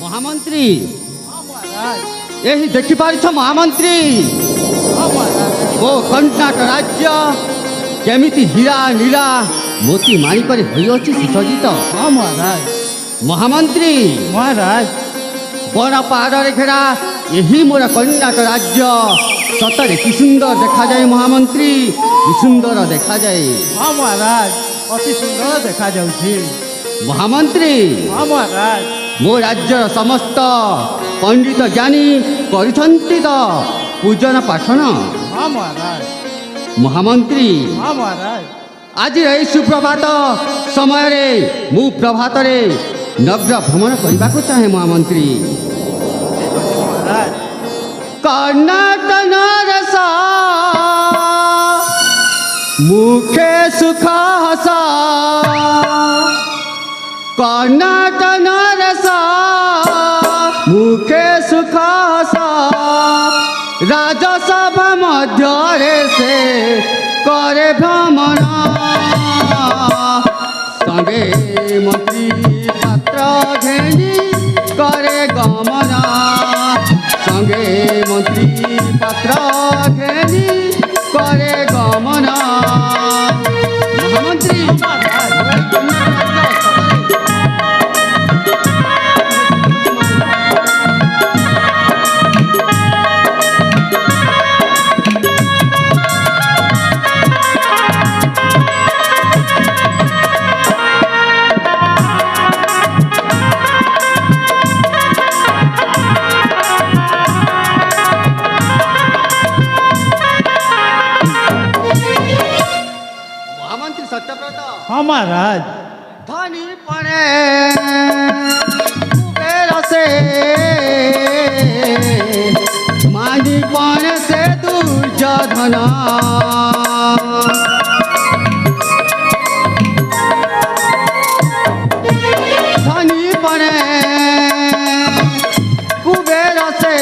महामंत्री यही देखिपार महामंत्री ओ कर्णाटक राज्य केमिति हीरा नीला मोती माणिक सुसज्जित। हाँ महाराज। महामंत्री महाराज बड़ पहाड़ घेरा यही मोर कर्णाटक राज्य सतरे कि सुंदर देखा जाए महामंत्री, कि सुंदर देखा जाए। हाँ महाराज अति सुंदर देखा जाउछि। महामंत्री हाँ महाराज मो राज्यर समस्त पंडित ज्ञानी करिछन्ति त पूजन पाठन। हाँ महाराज। महामंत्री हाँ महाराज आज यही सुप्रभात समय रे मु प्रभात रे नगर भ्रमण करने को चाहे महामंत्री। महाराज कर्णाटक रस मुखे सुख हसा कर्णाटक रस मुखे सुख हसा राजसभा मध्य से करे भ्रमण संगे मंत्री पात्र घेनी करे गमन संगे मंत्री पात्र घेनी करे गमन। महामंत्री हाँ महाराज धनी पड़े कुबेर से मानी पड़े से दुर्योधन धनी पड़े कुबेर से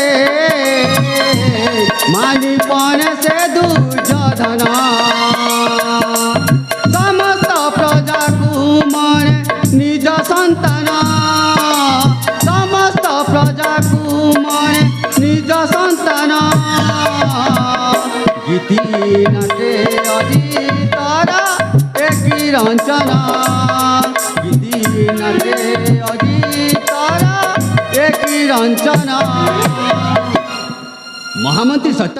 मानी पड़े से दुर्योधन निज संतान समस्त प्रजा को मन निज संतान गीति नाटे अजितर एक रंजन गीति नाटे अजितर एक रंजन। महामंत्री सत्य